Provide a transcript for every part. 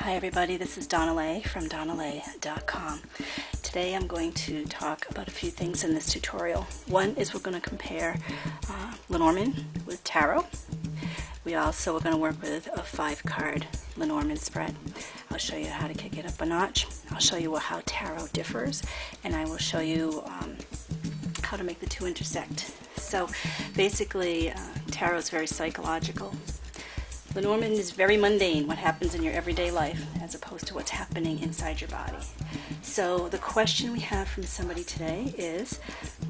Hi everybody, this is Donnaleigh from Donnaleigh.com. Today I'm going to talk about a few things in this tutorial. One is we're going to compare Lenormand with tarot. We also are going to work with a 5-card Lenormand spread. I'll show you how to kick it up a notch. I'll show you how tarot differs, and I will show you how to make the two intersect. So basically, tarot is very psychological. Lenormand is very mundane, what happens in your everyday life, as opposed to what's happening inside your body. So the question we have from somebody today is,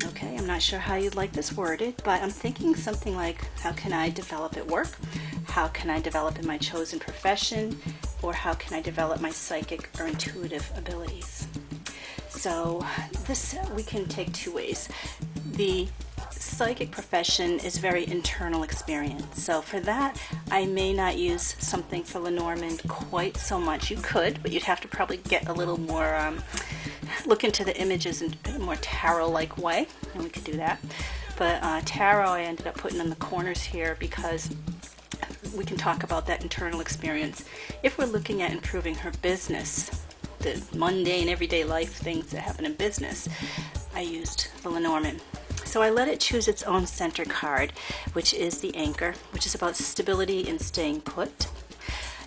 okay, I'm not sure how you'd like this worded, but I'm thinking something like, how can I develop at work? How can I develop in my chosen profession? Or how can I develop my psychic or intuitive abilities? So this we can take two ways. The psychic profession is very internal experience. So for that, I may not use something for Lenormand quite so much. You could, but you'd have to probably get a little more, look into the images in a more tarot-like way, and we could do that. But tarot, I ended up putting in the corners here because we can talk about that internal experience. If we're looking at improving her business, the mundane, everyday life things that happen in business, I used the Lenormand. So I let it choose its own center card, which is the anchor, which is about stability and staying put.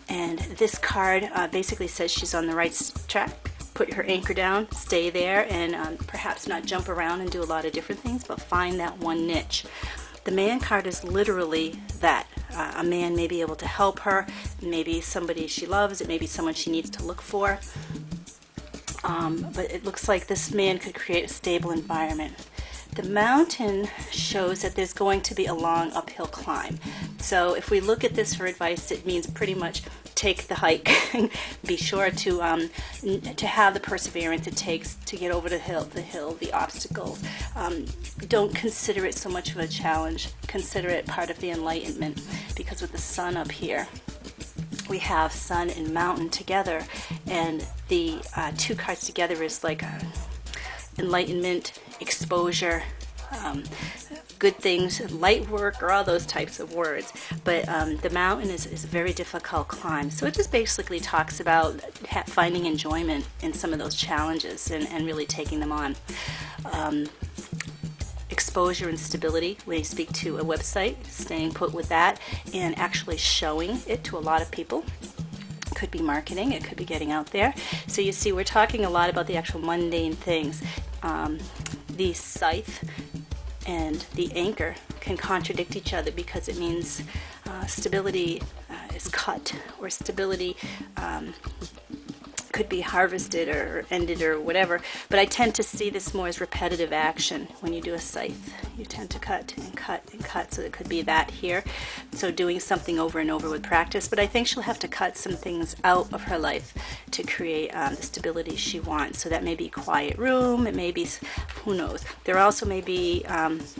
And this card basically says she's on the right track. Put her anchor down, stay there, and perhaps not jump around and do a lot of different things, but find that one niche. The man card is literally that. A man may be able to help her, maybe somebody she loves, it may be someone she needs to look for. But it looks like this man could create a stable environment. The mountain shows that there's going to be a long uphill climb. So if we look at this for advice, it means pretty much take the hike. Be sure to have the perseverance it takes to get over the hill, the obstacles. Don't consider it so much of a challenge. Consider it part of the enlightenment, because with the sun up here, we have sun and mountain together, and the two cards together is like enlightenment, exposure, good things, light work, or all those types of words. But the mountain is a very difficult climb. So it just basically talks about finding enjoyment in some of those challenges and really taking them on. Exposure and stability, when you speak to a website, staying put with that and actually showing it to a lot of people. It could be marketing, it could be getting out there. So you see, we're talking a lot about the actual mundane things. The scythe and the anchor can contradict each other because it means stability is cut, or stability could be harvested or ended or whatever. But I tend to see this more as repetitive action. When you do a scythe, you tend to cut and cut and cut, so it could be that here. So doing something over and over with practice. But I think she'll have to cut some things out of her life to create the stability she wants. So that may be a quiet room, it may be, who knows. There also may be,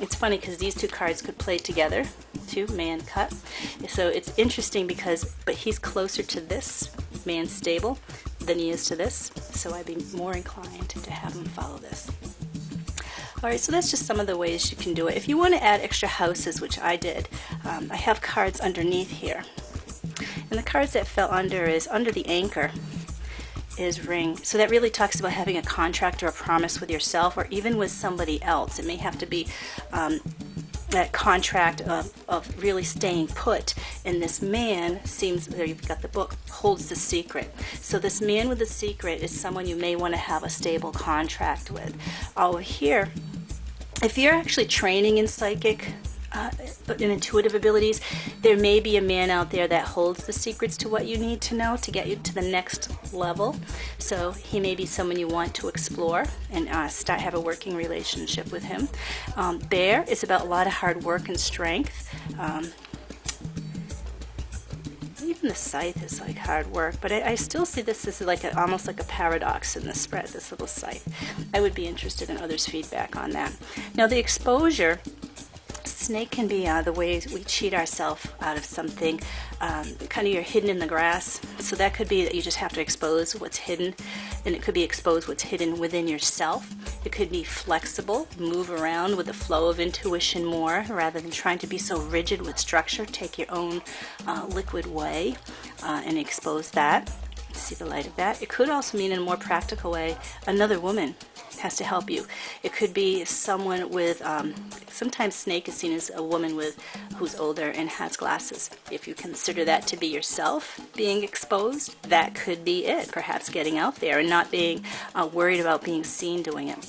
it's funny because these two cards could play together, too, man cut. So it's interesting because, but he's closer to this, man stable, than he is to this, so I'd be more inclined to have him follow this. Alright, so that's just some of the ways you can do it. If you want to add extra houses, which I did, I have cards underneath here. And the cards that fell under is, under the anchor is ring. So that really talks about having a contract or a promise with yourself, or even with somebody else. It may have to be that contract of really staying put, and this man seems, there you've got the book, holds the secret. So this man with the secret is someone you may want to have a stable contract with. Over here, if you're actually training in psychic in intuitive abilities, there may be a man out there that holds the secrets to what you need to know to get you to the next level. So he may be someone you want to explore and have a working relationship with him. Bear is about a lot of hard work and strength. Even the scythe is like hard work, but I still see this as like almost like a paradox in the spread, this little scythe. I would be interested in others' feedback on that. Now the exposure, snake can be the ways we cheat ourselves out of something. Kind of you're hidden in the grass. So that could be that you just have to expose what's hidden. And it could be expose what's hidden within yourself. It could be flexible, move around with the flow of intuition more rather than trying to be so rigid with structure. Take your own liquid way and expose that. See the light of that. It could also mean, in a more practical way, another woman has to help you. It could be someone with, sometimes snake is seen as a woman who's older and has glasses. If you consider that to be yourself being exposed, that could be it. Perhaps getting out there and not being worried about being seen doing it.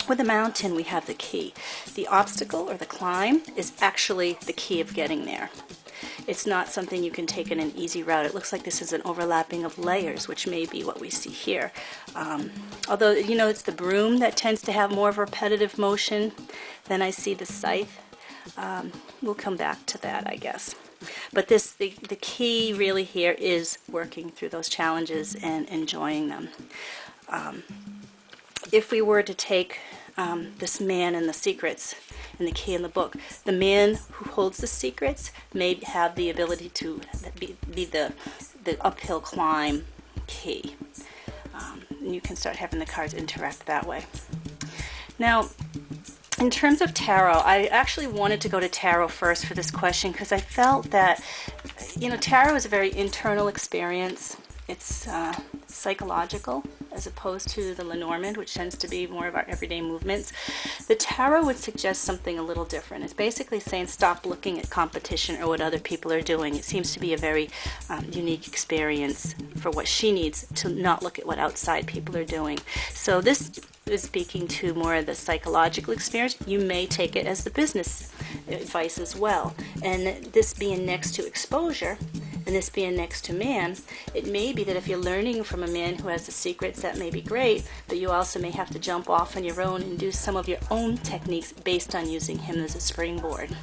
With the mountain, we have the key. The obstacle or the climb is actually the key of getting there. It's not something you can take in an easy route. It looks like this is an overlapping of layers, which may be what we see here. Although, you know, it's the broom that tends to have more of repetitive motion than I see the scythe. We'll come back to that, I guess. But the key really here is working through those challenges and enjoying them. If we were to take this man and the secrets and the key in the book, the man who holds the secrets may have the ability to be the uphill climb key. And you can start having the cards interact that way. Now, in terms of tarot, I actually wanted to go to tarot first for this question because I felt that, you know, tarot is a very internal experience. It's psychological as opposed to the Lenormand, which tends to be more of our everyday movements. The tarot would suggest something a little different. It's basically saying stop looking at competition or what other people are doing. It seems to be a very unique experience for what she needs to not look at what outside people are doing. So this is speaking to more of the psychological experience. You may take it as the business advice as well. And this being next to exposure, and this being next to man, it may be that if you're learning from a man who has the secrets, that may be great, but you also may have to jump off on your own and do some of your own techniques based on using him as a springboard.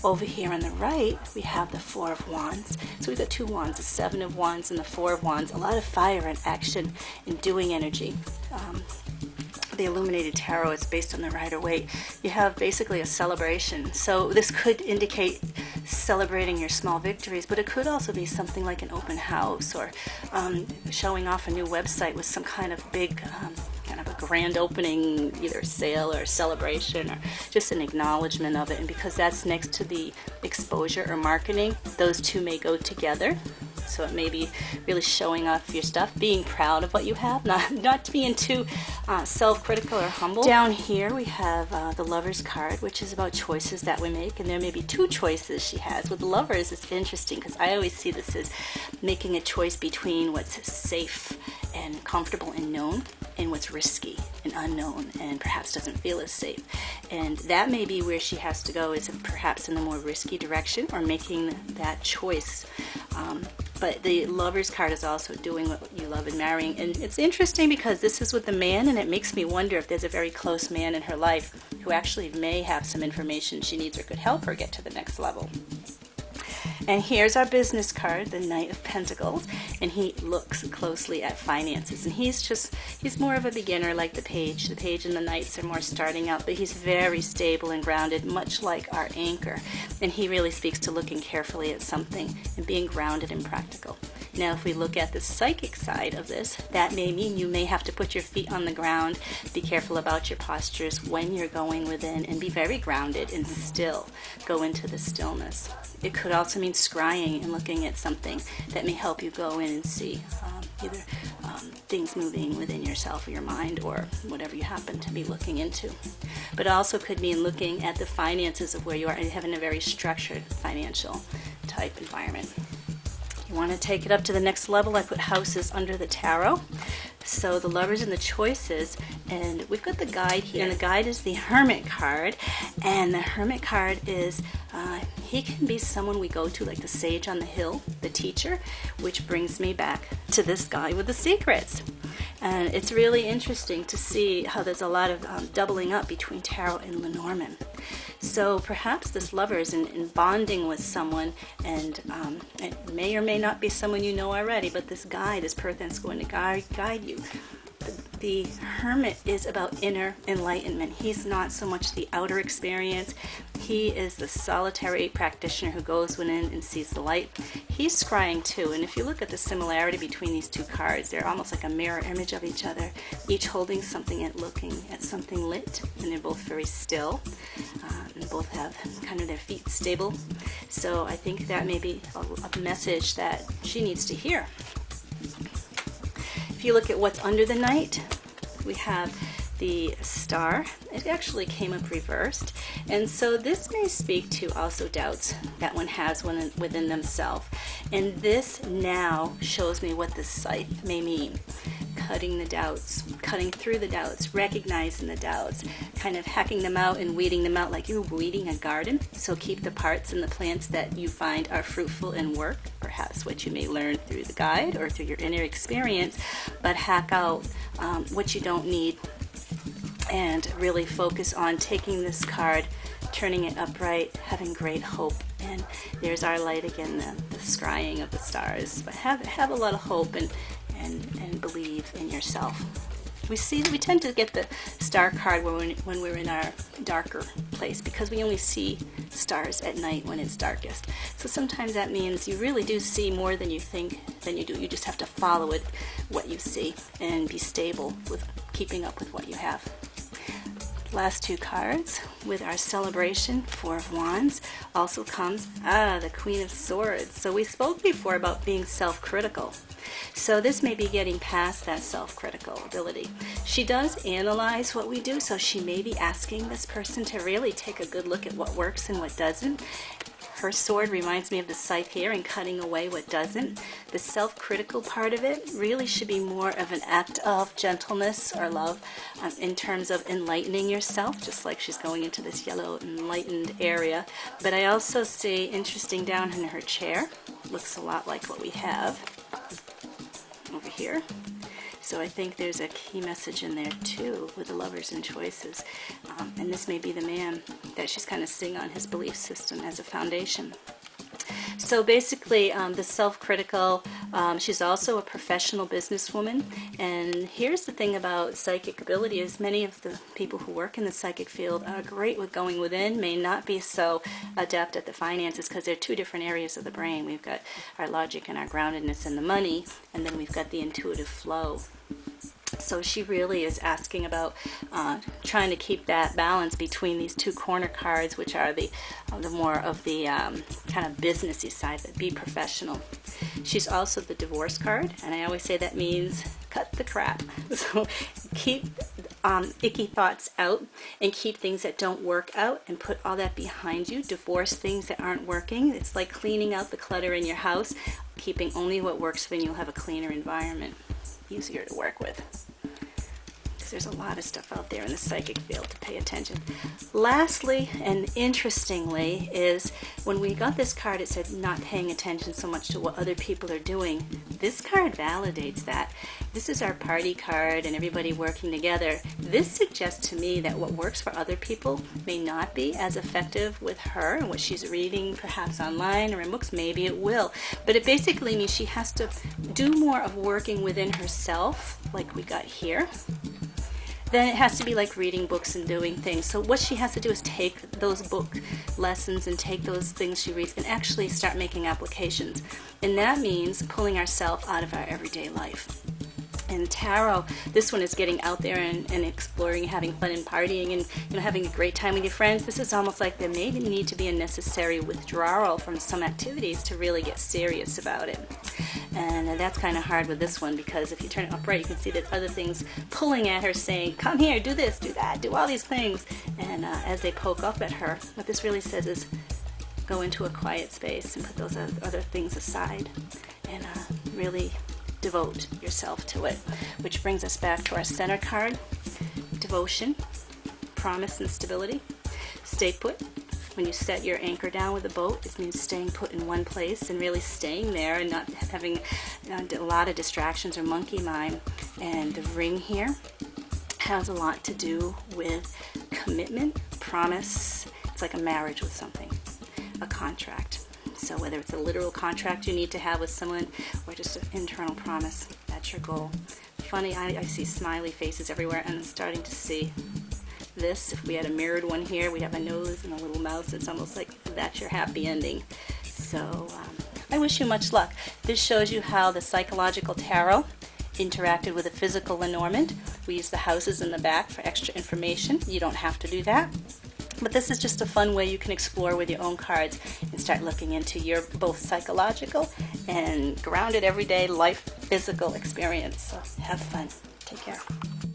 Over here on the right, we have the Four of Wands. So we've got two wands, the Seven of Wands and the Four of Wands. A lot of fire and action and doing energy. The Illuminated Tarot is based on the Rider-Waite. You have basically a celebration. So this could indicate celebrating your small victories, but it could also be something like an open house or showing off a new website with some kind of big, kind of a grand opening, either sale or celebration or just an acknowledgement of it. And because that's next to the exposure or marketing, those two may go together. So it may be really showing off your stuff, being proud of what you have, not being too self-critical or humble. Down here we have the Lover's card, which is about choices that we make, and there may be two choices she has. With Lovers, it's interesting because I always see this as making a choice between what's safe and comfortable and known and what's risky and unknown and perhaps doesn't feel as safe. And that may be where she has to go, is perhaps in the more risky direction or making that choice. But the Lover's card is also doing what you love and marrying. And it's interesting because this is with the man, and it makes me wonder if there's a very close man in her life who actually may have some information she needs or could help her get to the next level. And here's our business card, the Knight of Pentacles, and he looks closely at finances. And he's more of a beginner like the Page. The Page and the Knights are more starting out, but he's very stable and grounded, much like our Anchor. And he really speaks to looking carefully at something and being grounded and practical. Now, if we look at the psychic side of this, that may mean you may have to put your feet on the ground, be careful about your postures when you're going within, and be very grounded and still. Go into the stillness. It could also mean scrying and looking at something that may help you go in and see either things moving within yourself or your mind or whatever you happen to be looking into. But it also could mean looking at the finances of where you are and having a very structured financial type environment. You want to take it up to the next level. I put houses under the tarot. So the Lovers and the choices, and we've got the guide here. And the guide is the Hermit card, and the Hermit card is he can be someone we go to, like the sage on the hill, the teacher, which brings me back to this guy with the secrets. And it's really interesting to see how there's a lot of doubling up between tarot and Lenormand. So perhaps this Lover is in bonding with someone, and it may or may not be someone you know already, but this guide, this person is going to guide you. The Hermit is about inner enlightenment. He's not so much the outer experience. He is the solitary practitioner who goes within and sees the light. He's scrying too, and if you look at the similarity between these two cards, they're almost like a mirror image of each other, each holding something and looking at something lit, and they're both very still, and both have kind of their feet stable. So I think that may be a message that she needs to hear. If you look at what's under the knight, we have the star. It actually came up reversed, and so this may speak to also doubts that one has within themselves. And this now shows me what the scythe may mean. Cutting the doubts, cutting through the doubts, recognizing the doubts, kind of hacking them out and weeding them out like you're weeding a garden. So keep the parts and the plants that you find are fruitful and work, perhaps what you may learn through the guide or through your inner experience, but hack out what you don't need and really focus on taking this card, turning it upright, having great hope. And there's our light again, the scrying of the stars. But have a lot of hope and believe in yourself. We tend to get the star card when we're in our darker place, because we only see stars at night when it's darkest. So sometimes that means you really do see more than you think than you do. You just have to follow it, what you see, and be stable with keeping up with what you have. Last two cards with our celebration, Four of Wands, also comes the Queen of Swords. So we spoke before about being self-critical. So this may be getting past that self-critical ability. She does analyze what we do, so she may be asking this person to really take a good look at what works and what doesn't. Her sword reminds me of the scythe here and cutting away what doesn't. The self-critical part of it really should be more of an act of gentleness or love in terms of enlightening yourself, just like she's going into this yellow enlightened area. But I also see, interesting, down in her chair, looks a lot like what we have over here. So I think there's a key message in there too with the lovers and choices. And this may be the man that she's kind of sitting on his belief system as a foundation. So basically, the self-critical, she's also a professional businesswoman. And here's the thing about psychic ability is many of the people who work in the psychic field are great with going within, may not be so adept at the finances because they're two different areas of the brain. We've got our logic and our groundedness and the money, and then we've got the intuitive flow. So she really is asking about trying to keep that balance between these two corner cards, which are the more of the kind of businessy side, but be professional. She's also the divorce card, and I always say that means cut the crap. So keep icky thoughts out and keep things that don't work out and put all that behind you. Divorce things that aren't working. It's like cleaning out the clutter in your house, keeping only what works, then you'll have a cleaner environment. Easier to work with. There's a lot of stuff out there in the psychic field to pay attention. Lastly, and interestingly, is when we got this card, it said not paying attention so much to what other people are doing. This card validates that. This is our party card and everybody working together. This suggests to me that what works for other people may not be as effective with her and what she's reading perhaps online or in books. Maybe it will. But it basically means she has to do more of working within herself, like we got here. Then it has to be like reading books and doing things. So what she has to do is take those book lessons and take those things she reads and actually start making applications. And that means pulling ourselves out of our everyday life. And tarot, this one is getting out there and exploring, having fun and partying and having a great time with your friends. This is almost like there may need to be a necessary withdrawal from some activities to really get serious about it. And that's kind of hard with this one, because if you turn it upright, you can see there's other things pulling at her saying, come here, do this, do that, do all these things. And as they poke up at her, what this really says is go into a quiet space and put those other things aside and really devote yourself to it. Which brings us back to our center card, devotion, promise and stability. Stay put. When you set your anchor down with a boat, it means staying put in one place and really staying there and not having a lot of distractions or monkey mind. And the ring here has a lot to do with commitment, promise. It's like a marriage with something, a contract. So whether it's a literal contract you need to have with someone or just an internal promise, that's your goal. Funny, I see smiley faces everywhere, and I'm starting to see this. If we had a mirrored one here, we have a nose and a little mouth. It's almost like that's your happy ending. So I wish you much luck. This shows you how the psychological tarot interacted with the physical Lenormand. We use the houses in the back for extra information. You don't have to do that. But this is just a fun way you can explore with your own cards and start looking into your both psychological and grounded everyday life physical experience. So have fun. Take care.